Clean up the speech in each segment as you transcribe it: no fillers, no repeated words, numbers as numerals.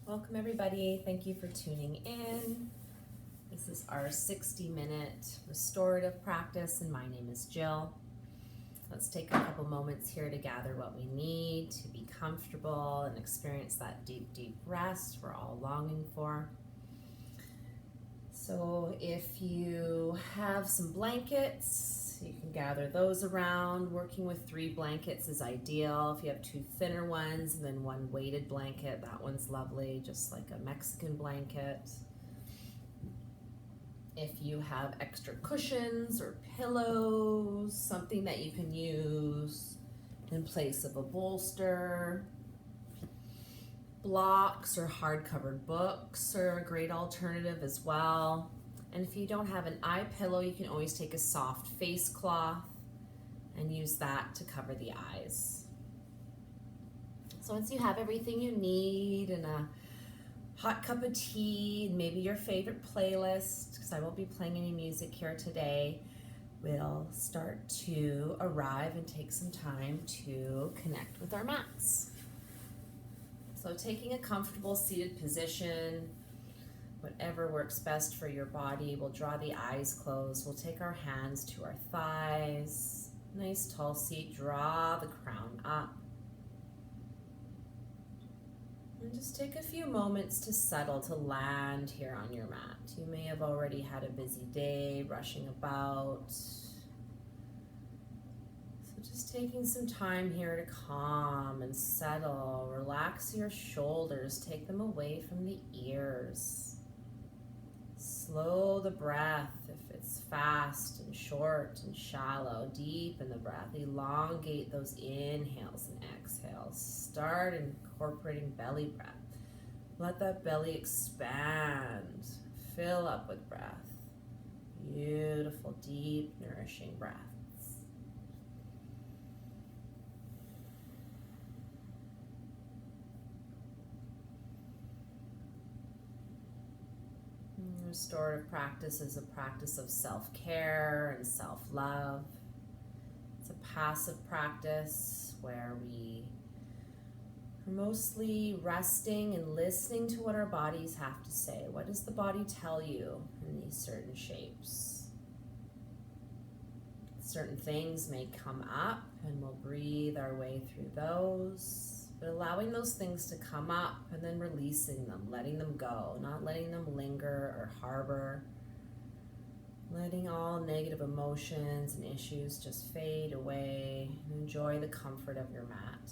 Welcome everybody. Thank you for tuning in. This is our 60-minute restorative practice and my name is Jill. Let's take a couple moments here to gather what we need to be comfortable and experience that deep, deep rest we're all longing for. So if you have some blankets, you can gather those around. Working with 3 blankets is ideal. If you have 2 thinner ones and then 1 weighted blanket, that one's lovely, just like a Mexican blanket. If you have extra cushions or pillows, something that you can use in place of a bolster. Blocks or hard-covered books are a great alternative as well. And if you don't have an eye pillow, you can always take a soft face cloth and use that to cover the eyes. So once you have everything you need and a hot cup of tea, and maybe your favorite playlist, because I won't be playing any music here today, we'll start to arrive and take some time to connect with our mats. So taking a comfortable seated position, whatever works best for your body. We'll draw the eyes closed. We'll take our hands to our thighs. Nice tall seat, draw the crown up. And just take a few moments to settle, to land here on your mat. You may have already had a busy day, rushing about. Just taking some time here to calm and settle. Relax your shoulders, take them away from the ears. Slow the breath if it's fast and short and shallow. Deepen the breath, elongate those inhales and exhales. Start incorporating belly breath. Let that belly expand. Fill up with breath. Beautiful, deep, nourishing breath. Restorative practice is a practice of self-care and self-love. It's a passive practice where we are mostly resting and listening to what our bodies have to say. What does the body tell you in these certain shapes? Certain things may come up and we'll breathe our way through those. But allowing those things to come up and then releasing them, letting them go, not letting them linger or harbor, letting all negative emotions and issues just fade away and enjoy the comfort of your mat.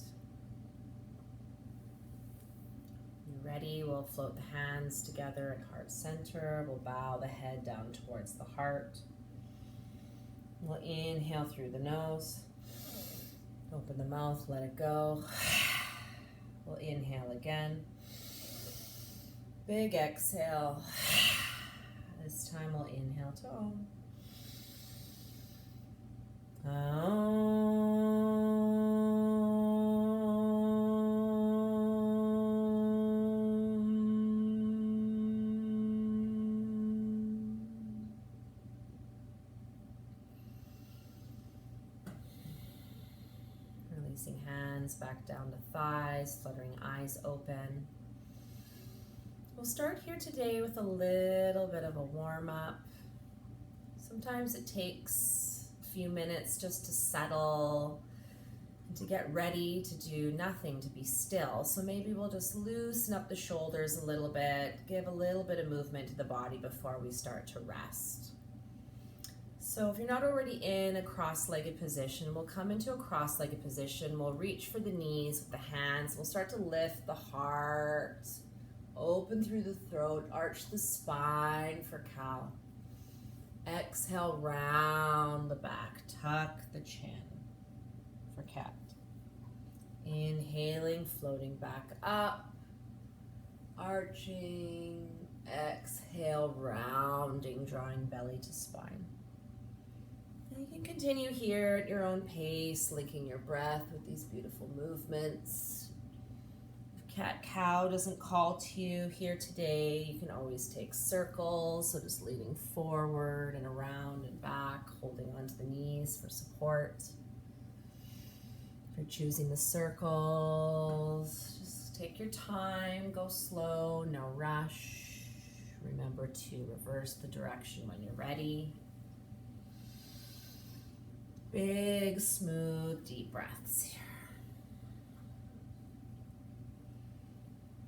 When you're ready, we'll float the hands together at heart center. We'll bow the head down towards the heart. We'll inhale through the nose, open the mouth, let it go. We'll inhale again. Big exhale. This time we'll inhale to Om. Releasing hands back down to thighs, fluttering eyes open. We'll start here today with a little bit of a warm-up. Sometimes it takes a few minutes just to settle and to get ready to do nothing, to be still. So maybe we'll just loosen up the shoulders a little bit, give a little bit of movement to the body before we start to rest. So if you're not already in a cross-legged position, we'll come into a cross-legged position. We'll reach for the knees with the hands. We'll start to lift the heart, open through the throat, arch the spine for cow. Exhale, round the back, tuck the chin for cat. Inhaling, floating back up, arching. Exhale, rounding, drawing belly to spine. You can continue here at your own pace, linking your breath with these beautiful movements. If cat-cow doesn't call to you here today, you can always take circles, so just leaning forward and around and back, holding onto the knees for support. If you're choosing the circles, just take your time, go slow, no rush. Remember to reverse the direction when you're ready. Big, smooth, deep breaths here.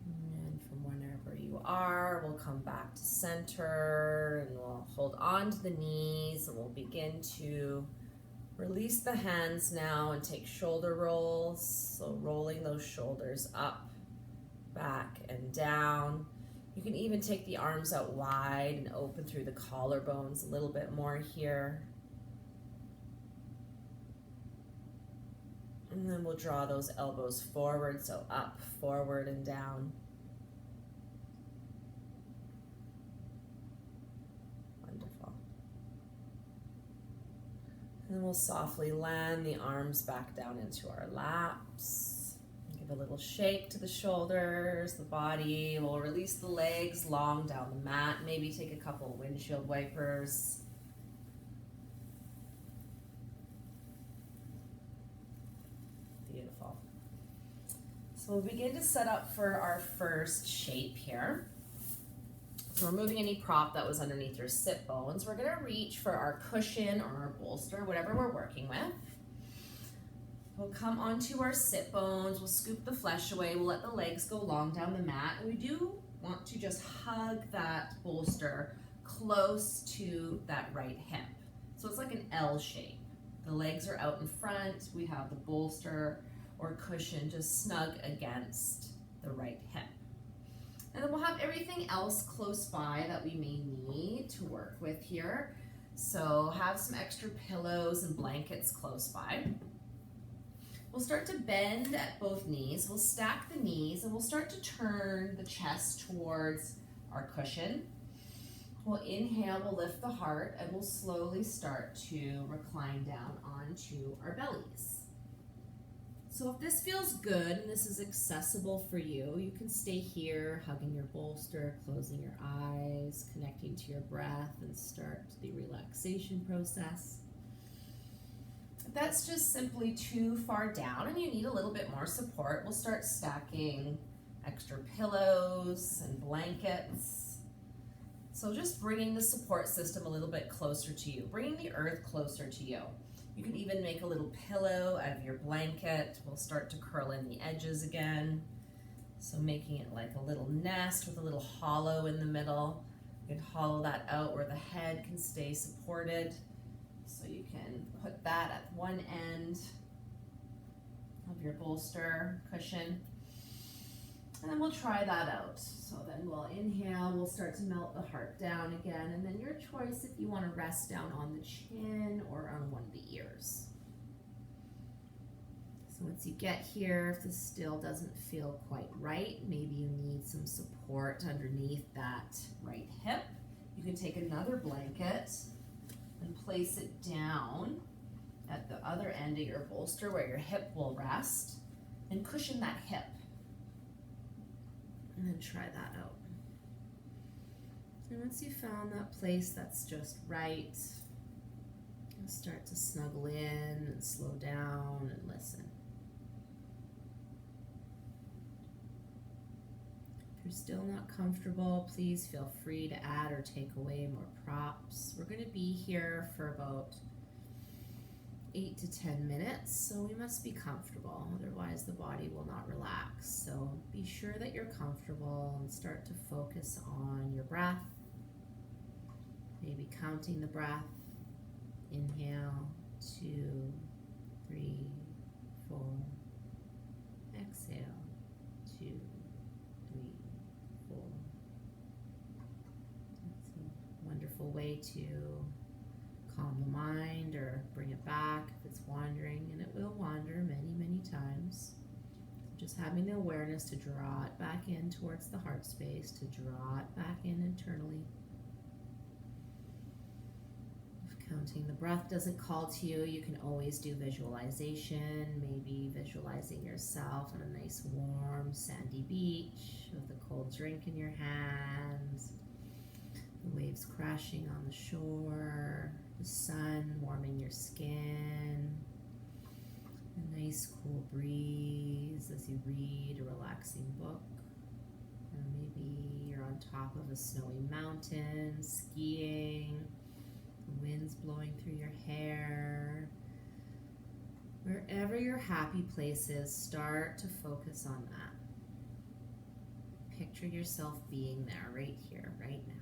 And from wherever you are, we'll come back to center and we'll hold on to the knees and we'll begin to release the hands now and take shoulder rolls. So rolling those shoulders up, back, and down. You can even take the arms out wide and open through the collarbones a little bit more here. And then we'll draw those elbows forward, so up, forward, and down. Wonderful. And then we'll softly land the arms back down into our laps. Give a little shake to the shoulders, the body. We'll release the legs long down the mat. Maybe take a couple of windshield wipers. Beautiful. So we'll begin to set up for our first shape here. So removing any prop that was underneath your sit bones, we're going to reach for our cushion or our bolster, whatever we're working with. We'll come onto our sit bones, we'll scoop the flesh away, we'll let the legs go long down the mat, and we do want to just hug that bolster close to that right hip. So it's like an L shape. The legs are out in front, we have the bolster or cushion just snug against the right hip. And then we'll have everything else close by that we may need to work with here. So have some extra pillows and blankets close by. We'll start to bend at both knees. We'll stack the knees and we'll start to turn the chest towards our cushion. We'll inhale, we'll lift the heart, and we'll slowly start to recline down onto our bellies. So if this feels good and this is accessible for you, you can stay here, hugging your bolster, closing your eyes, connecting to your breath, and start the relaxation process. If that's just simply too far down and you need a little bit more support, we'll start stacking extra pillows and blankets. So just bringing the support system a little bit closer to you, bringing the earth closer to you. You can even make a little pillow out of your blanket. We'll start to curl in the edges again. So making it like a little nest with a little hollow in the middle. You can hollow that out where the head can stay supported. So you can put that at one end of your bolster cushion. And then we'll try that out. So then we'll inhale, we'll start to melt the heart down again, and then your choice if you want to rest down on the chin or on one of the ears. So once you get here, if this still doesn't feel quite right, maybe you need some support underneath that right hip. You can take another blanket and place it down at the other end of your bolster where your hip will rest, and cushion that hip. And then try that out. And once you've found that place that's just right, you'll start to snuggle in and slow down and listen. If you're still not comfortable, please feel free to add or take away more props. We're going to be here for about 8 to 10 minutes, so we must be comfortable, otherwise the body will not relax. So be sure that you're comfortable and start to focus on your breath, maybe counting the breath. Inhale, 2, 3, 4. Exhale, 2, 3, 4. That's a wonderful way to calm the mind or bring it back if it's wandering, and it will wander many, many times. Just having the awareness to draw it back in towards the heart space, to draw it back in internally. If counting the breath doesn't call to you, you can always do visualization, maybe visualizing yourself on a nice warm sandy beach with a cold drink in your hands, the waves crashing on the shore, the sun warming your skin. A nice cool breeze as you read a relaxing book. Or maybe you're on top of a snowy mountain, skiing, the wind's blowing through your hair. Wherever your happy place is, start to focus on that. Picture yourself being there, right here, right now.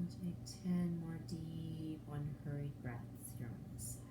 Take 10 more deep, unhurried breaths here on this side.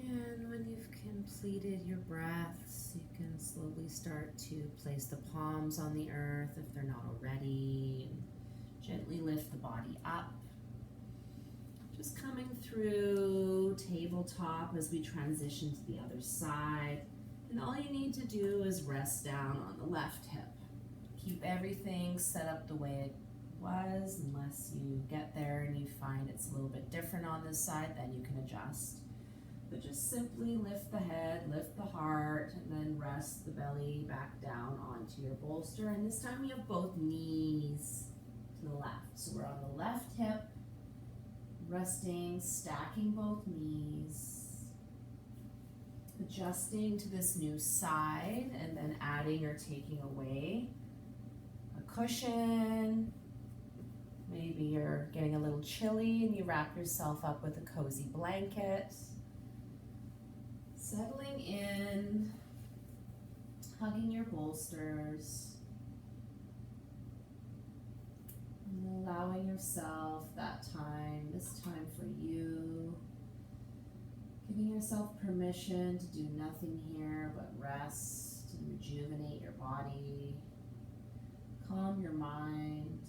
And when you've completed your breaths, you can slowly start to place the palms on the earth if they're not already. Gently lift the body up. Just coming through tabletop as we transition to the other side. And all you need to do is rest down on the left hip. Keep everything set up the way it was, unless you get there and you find it's a little bit different on this side, then you can adjust. But just simply lift the head, lift the heart, and then rest the belly back down onto your bolster. And this time we have both knees to the left. So we're on the left hip, resting, stacking both knees, adjusting to this new side, and then adding or taking away a cushion. Maybe you're getting a little chilly and you wrap yourself up with a cozy blanket. Settling in, hugging your bolsters, and allowing yourself that time, this time for you. Giving yourself permission to do nothing here but rest and rejuvenate your body, calm your mind,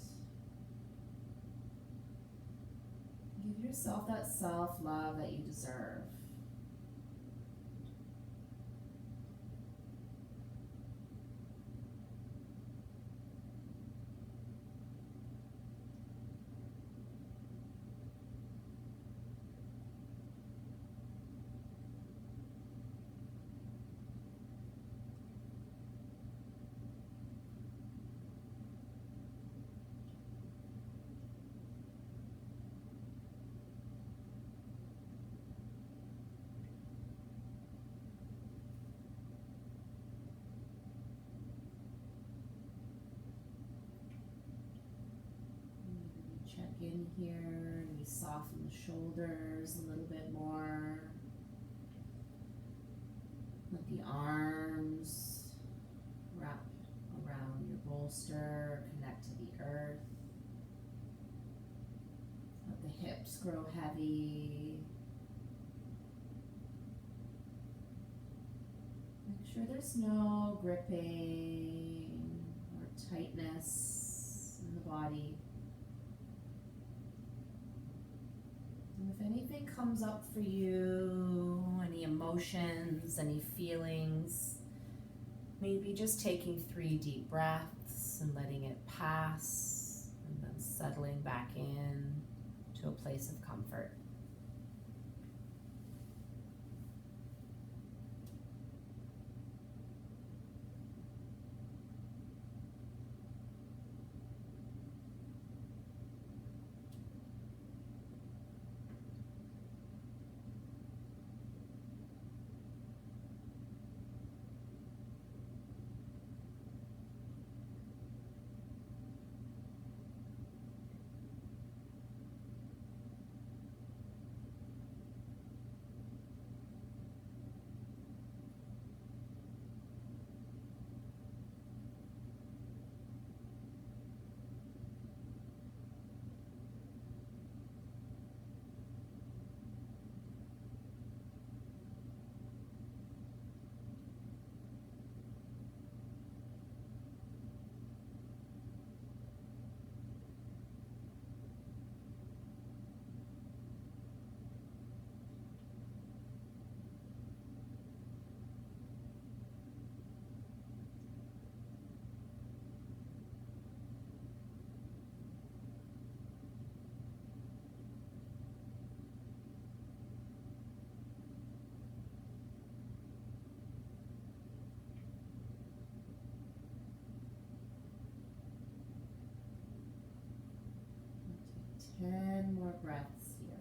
Give yourself that self-love that you deserve. Check in here, we soften the shoulders a little bit more. Let the arms wrap around your bolster, connect to the earth. Let the hips grow heavy. Make sure there's no gripping or tightness in the body. And if anything comes up for you, any emotions, any feelings, maybe just taking 3 deep breaths and letting it pass, and then settling back in to a place of comfort. Take 10 more breaths here.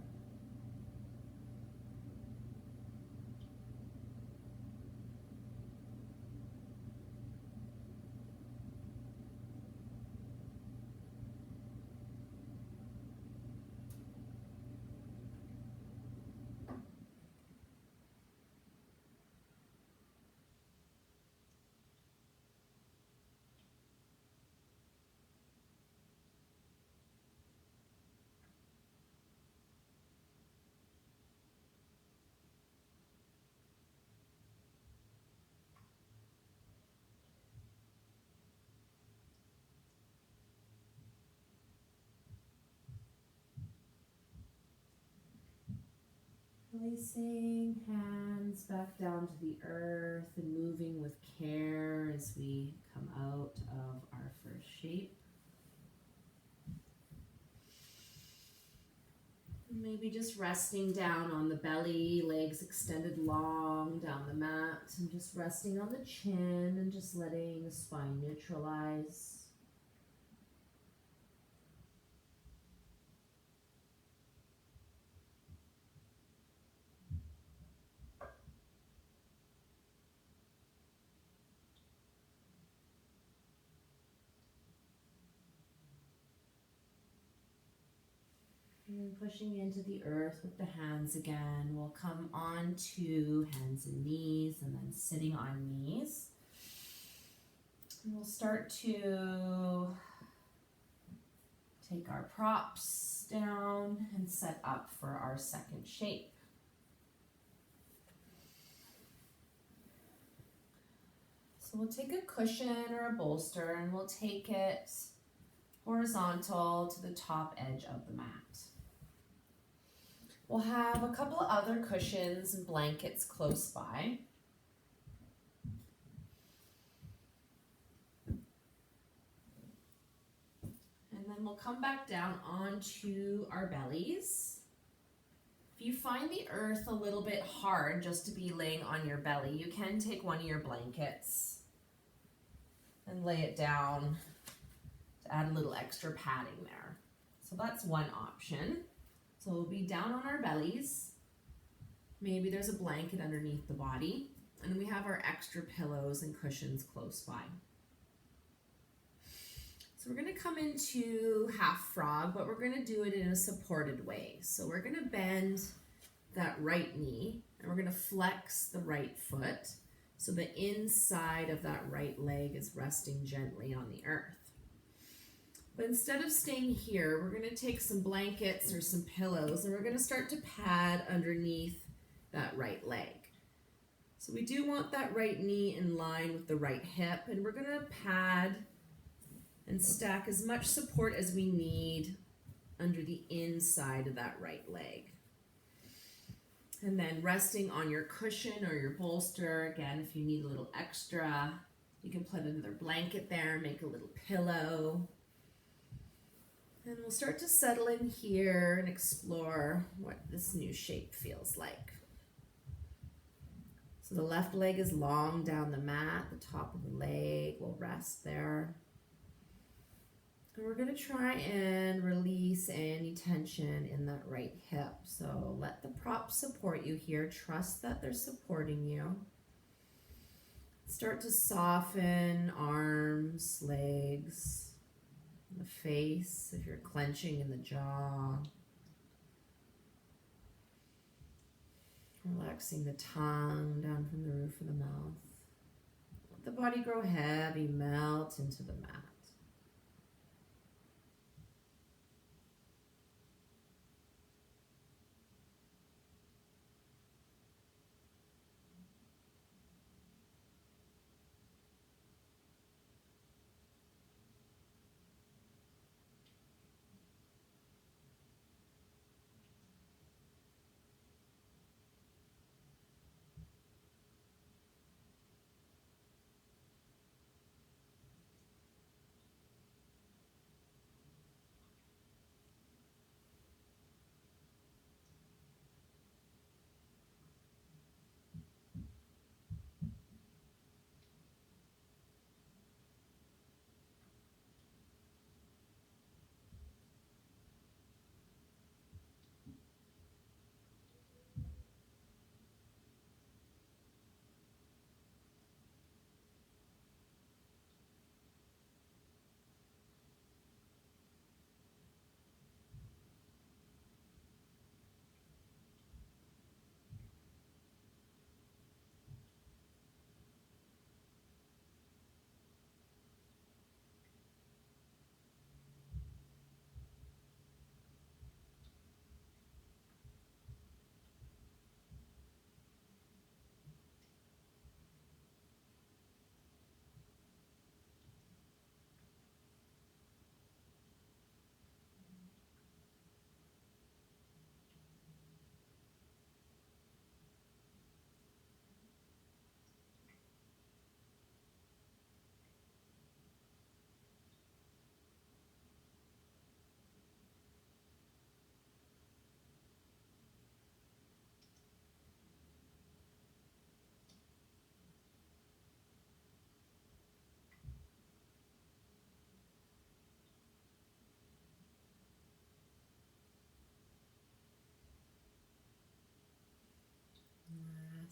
Placing hands back down to the earth and moving with care as we come out of our first shape. Maybe just resting down on the belly, legs extended long down the mat, and just resting on the chin and just letting the spine neutralize. And then pushing into the earth with the hands again. We'll come on to hands and knees and then sitting on knees. And we'll start to take our props down and set up for our second shape. So we'll take a cushion or a bolster and we'll take it horizontal to the top edge of the mat. We'll have a couple of other cushions and blankets close by. And then we'll come back down onto our bellies. If you find the earth a little bit hard just to be laying on your belly, you can take one of your blankets and lay it down to add a little extra padding there. So that's one option. So we'll be down on our bellies. Maybe there's a blanket underneath the body, and we have our extra pillows and cushions close by. So we're going to come into half frog, but we're going to do it in a supported way. So we're going to bend that right knee, and we're going to flex the right foot so the inside of that right leg is resting gently on the earth. But instead of staying here, we're going to take some blankets or some pillows, and we're going to start to pad underneath that right leg. So we do want that right knee in line with the right hip, and we're going to pad and stack as much support as we need under the inside of that right leg. And then resting on your cushion or your bolster, again, if you need a little extra, you can put another blanket there, make a little pillow. And we'll start to settle in here and explore what this new shape feels like. So the left leg is long down the mat, the top of the leg will rest there. And we're going to try and release any tension in that right hip. So let the props support you here. Trust that they're supporting you. Start to soften arms, legs, the face if you're clenching in the jaw. Relaxing the tongue down from the roof of the mouth. Let the body grow heavy, melt into the mat.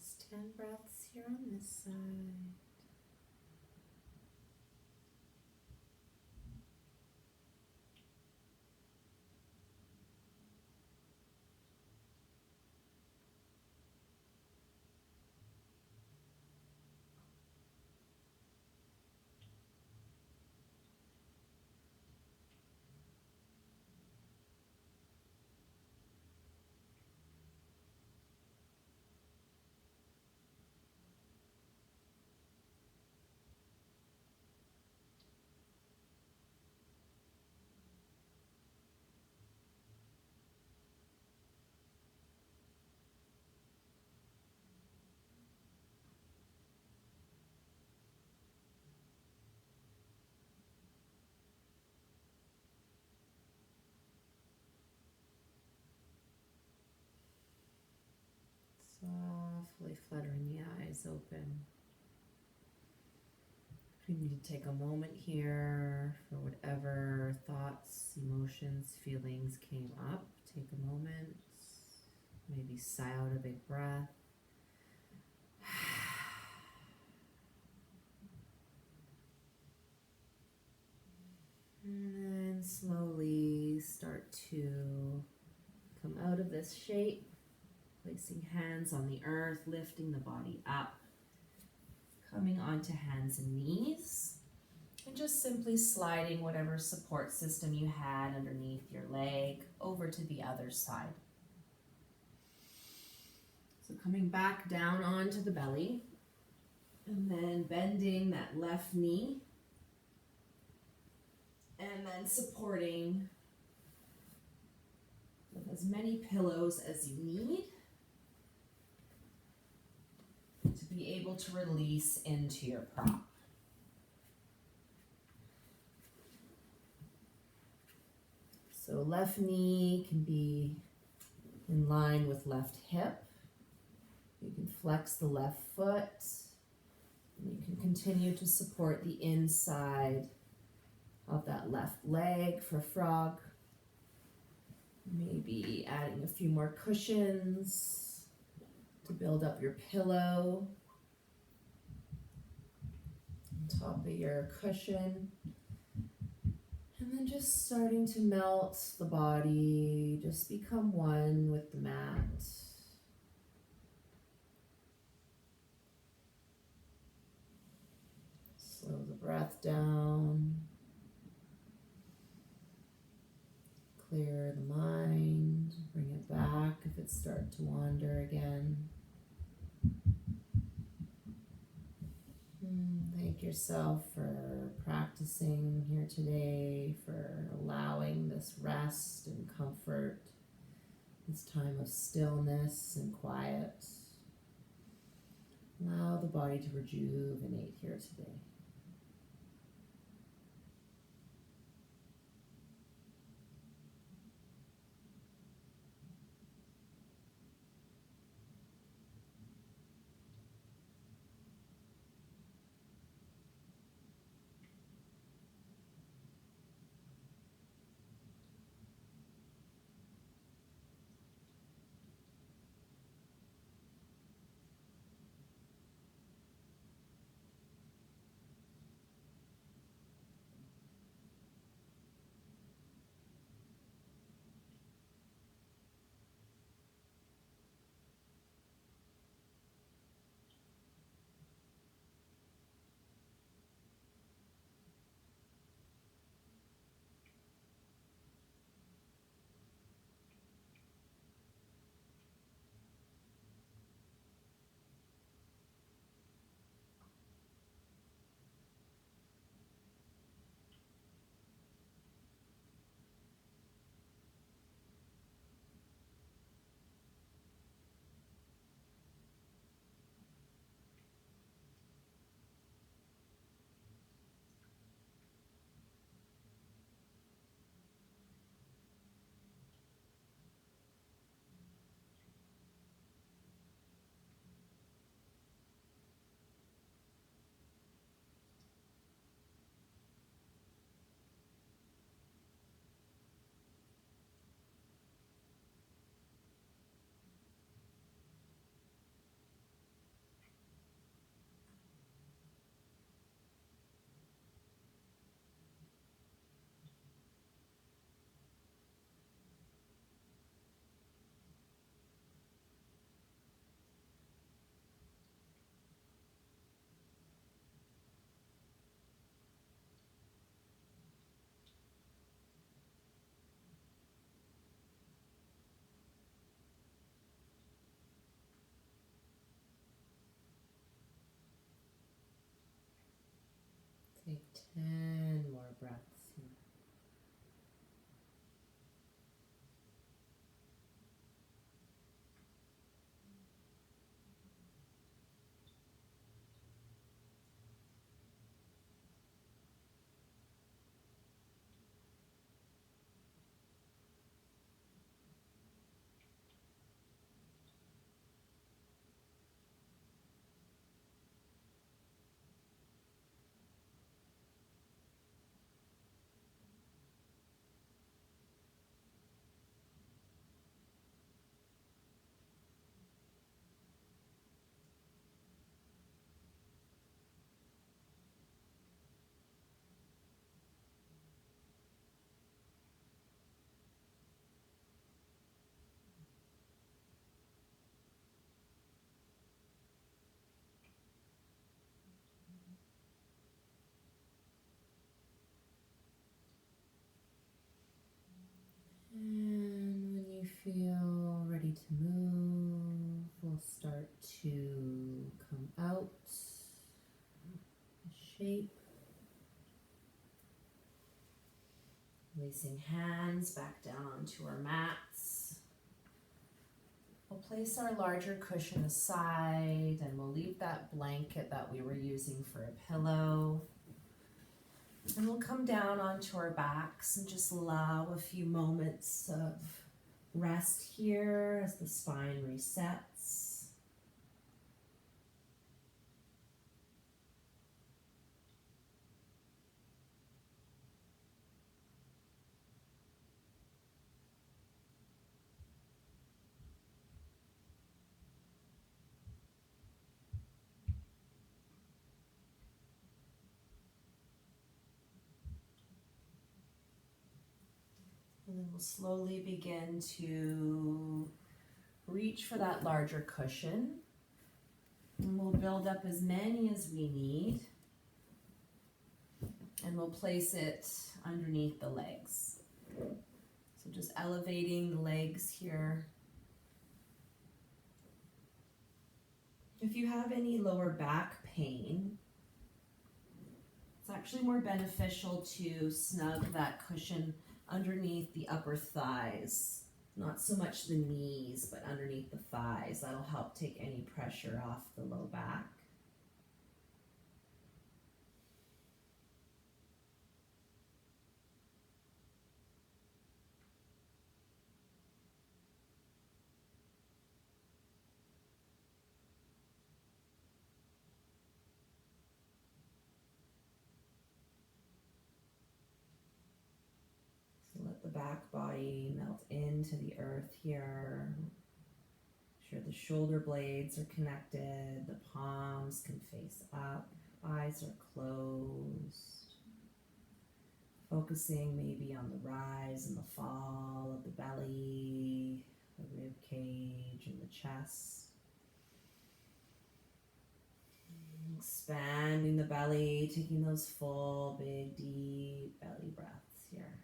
Last 10 breaths here on this side. open. If you need to take a moment here for whatever thoughts, emotions, feelings came up, take a moment. Maybe sigh out a big breath. And then slowly start to come out of this shape, placing hands on the earth, lifting the body up, coming onto hands and knees, and just simply sliding whatever support system you had underneath your leg over to the other side. So coming back down onto the belly, and then bending that left knee, and then supporting with as many pillows as you need to be able to release into your prop. So left knee can be in line with left hip. You can flex the left foot. And you can continue to support the inside of that left leg for frog. Maybe adding a few more cushions to build up your pillow on top of your cushion. And then just starting to melt the body, just become one with the mat. Slow the breath down. Clear the mind, bring it back if it starts to wander again. Thank yourself for practicing here today, for allowing this rest and comfort, this time of stillness and quiet. Allow the body to rejuvenate here today. to come out, shape. Releasing hands back down onto our mats. We'll place our larger cushion aside and we'll leave that blanket that we were using for a pillow. And we'll come down onto our backs and just allow a few moments of rest here as the spine resets. And then we'll slowly begin to reach for that larger cushion. And we'll build up as many as we need. And we'll place it underneath the legs. So just elevating the legs here. If you have any lower back pain, it's actually more beneficial to snug that cushion underneath the upper thighs. Not so much the knees, but underneath the thighs. That'll help take any pressure off the low back. Let the back body melt into the earth here. Make sure the shoulder blades are connected, the palms can face up, eyes are closed. Focusing maybe on the rise and the fall of the belly, the rib cage, and the chest. Expanding the belly, taking those full, big, deep belly breaths here.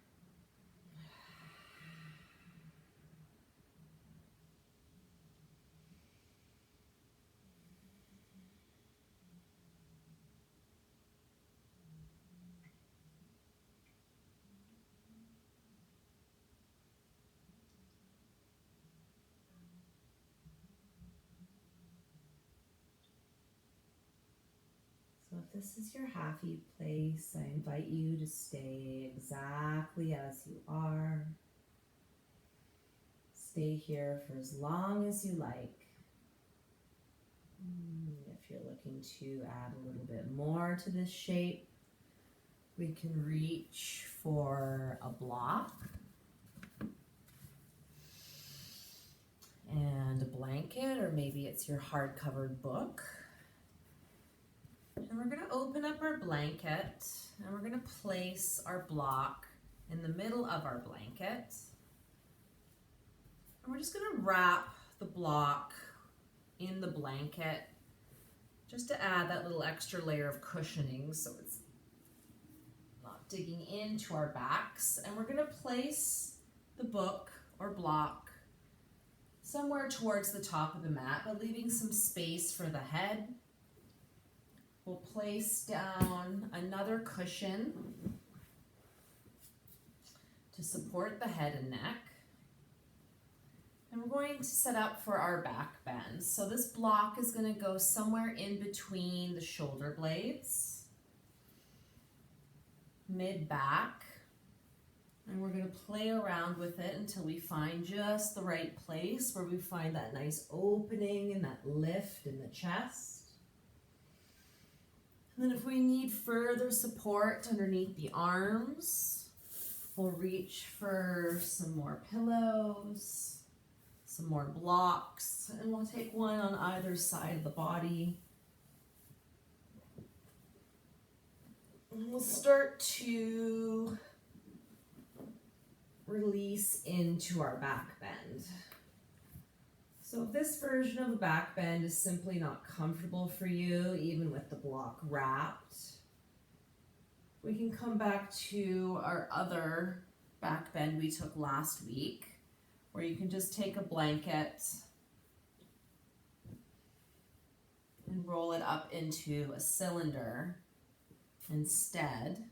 So if this is your happy place, I invite you to stay exactly as you are. Stay here for as long as you like. If you're looking to add a little bit more to this shape, we can reach for a block and a blanket, or maybe it's your hard-covered book. And we're going to open up our blanket and we're going to place our block in the middle of our blanket. And we're just going to wrap the block in the blanket just to add that little extra layer of cushioning so it's not digging into our backs. And we're going to place the book or block somewhere towards the top of the mat, but leaving some space for the head. We'll place down another cushion to support the head and neck. And we're going to set up for our back bend. So this block is going to go somewhere in between the shoulder blades, mid-back. And we're going to play around with it until we find just the right place where we find that nice opening and that lift in the chest. And then if we need further support underneath the arms, we'll reach for some more pillows, some more blocks, and we'll take one on either side of the body. And we'll start to release into our back bend. So if this version of a back bend is simply not comfortable for you, even with the block wrapped, we can come back to our other back bend we took last week, where you can just take a blanket and roll it up into a cylinder instead.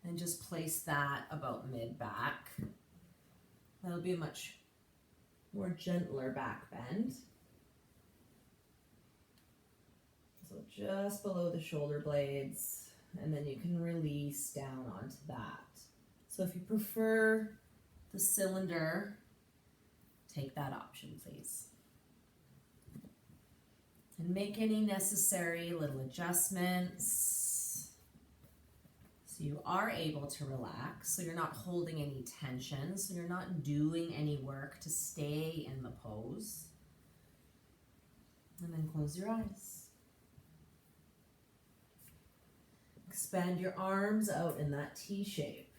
And just place that about mid-back. That'll be a much more gentler back bend. So just below the shoulder blades, and then you can release down onto that. So if you prefer the cylinder, take that option, please. And make any necessary little adjustments so you are able to relax, so you're not holding any tension, so you're not doing any work to stay in the pose. And then close your eyes. Expand your arms out in that T shape.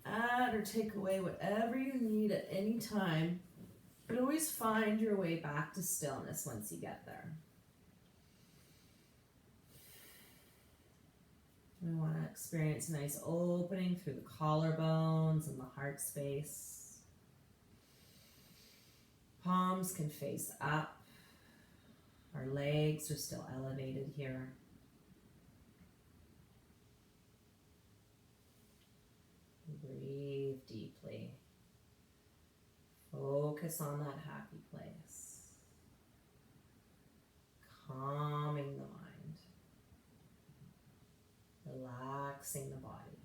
Add or take away whatever you need at any time. You can always find your way back to stillness once you get there. We want to experience a nice opening through the collarbones and the heart space. Palms can face up. Our legs are still elevated here. Breathe deeply. Focus on that happy place. Calming the mind. Relaxing the body.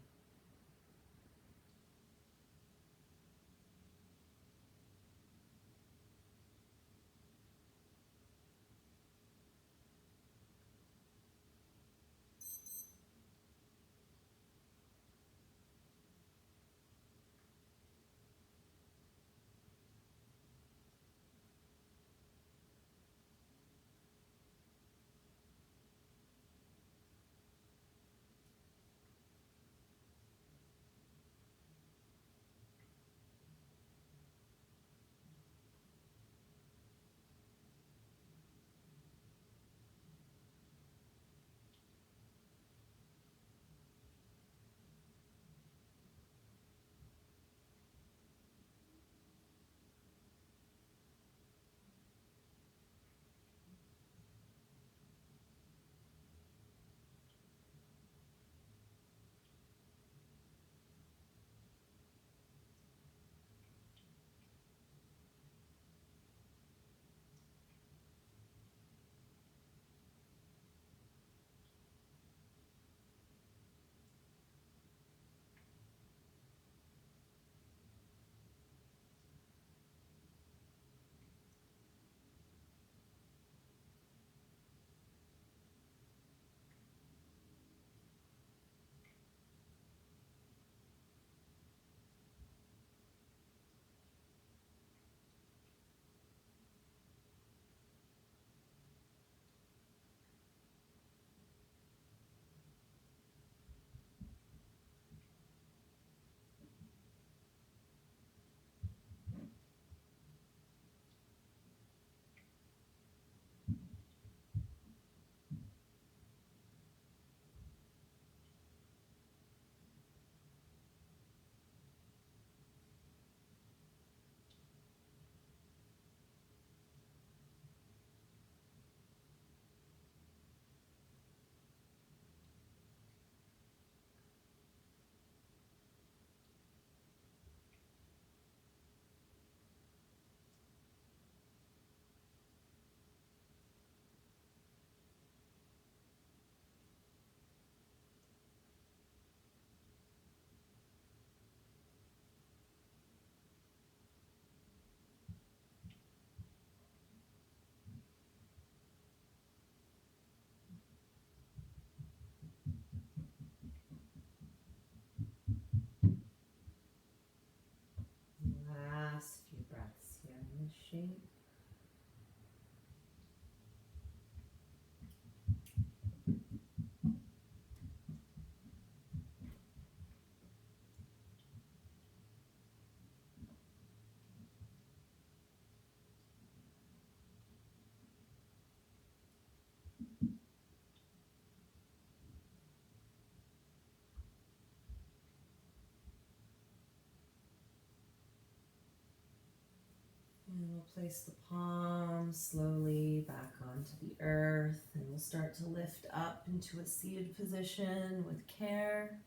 We'll place the palms slowly back onto the earth, and we'll start to lift up into a seated position with care.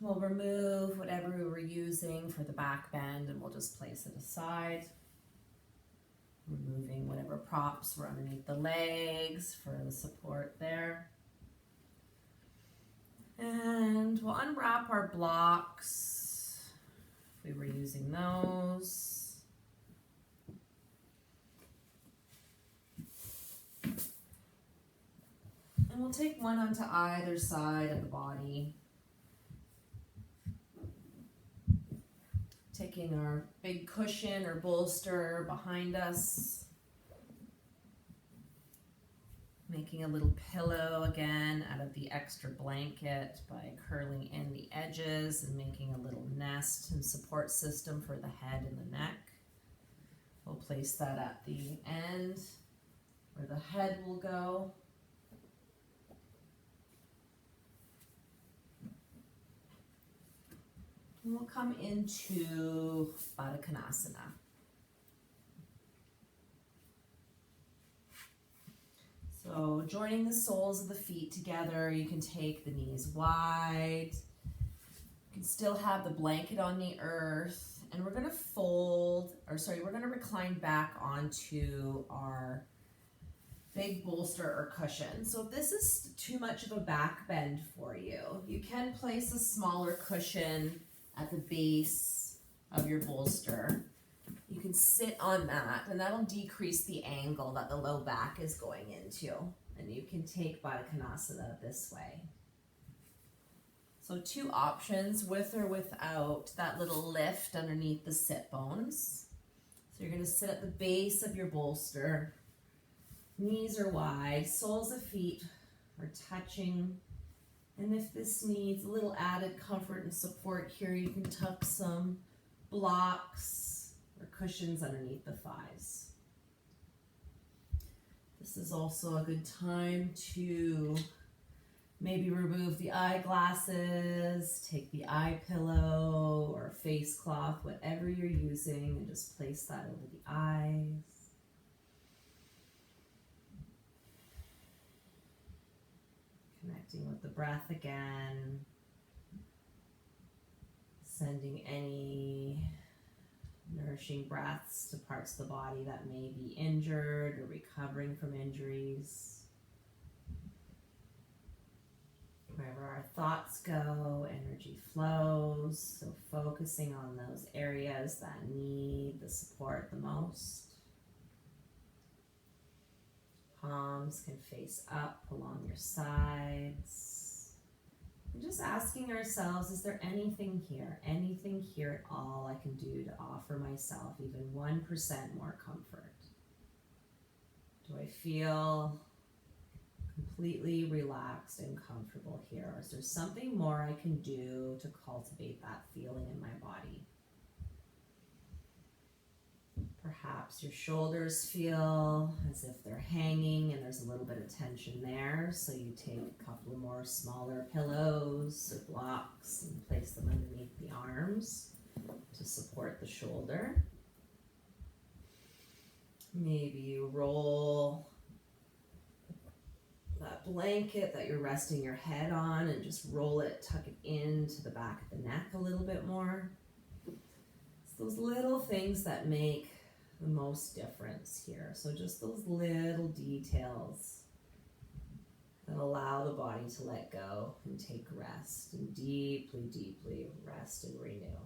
We'll remove whatever we were using for the back bend, and we'll just place it aside. Removing whatever props were underneath the legs for the support there. And we'll unwrap our blocks if we were using those. And we'll take one onto either side of the body. Taking our big cushion or bolster behind us. Making a little pillow again out of the extra blanket by curling in the edges and making a little nest and support system for the head and the neck. We'll place that at the end where the head will go. And we'll come into Baddha Konasana. So joining the soles of the feet together, you can take the knees wide. You can still have the blanket on the earth. And we're going to we're going to recline back onto our big bolster or cushion. So if this is too much of a back bend for you, you can place a smaller cushion at the base of your bolster. You can sit on that, and that'll decrease the angle that the low back is going into. And you can take Baddha Konasana this way. So two options, with or without that little lift underneath the sit bones. So you're going to sit at the base of your bolster. Knees are wide, soles of feet are touching. And if this needs a little added comfort and support here, you can tuck some blocks or cushions underneath the thighs. This is also a good time to maybe remove the eyeglasses, take the eye pillow or face cloth, whatever you're using, and just place that over the eyes. Connecting with the breath again, sending any nourishing breaths to parts of the body that may be injured or recovering from injuries. Wherever our thoughts go, energy flows, so focusing on those areas that need the support the most. Palms can face up along your sides. And just asking ourselves, is there anything here at all I can do to offer myself even 1% more comfort? Do I feel completely relaxed and comfortable here? Or is there something more I can do to cultivate that feeling in my body? Perhaps your shoulders feel as if they're hanging and there's a little bit of tension there. So you take a couple of more smaller pillows or blocks and place them underneath the arms to support the shoulder. Maybe you roll that blanket that you're resting your head on and just roll it, tuck it into the back of the neck a little bit more. It's those little things that make the most difference here. So just those little details that allow the body to let go and take rest and deeply, deeply rest and renew.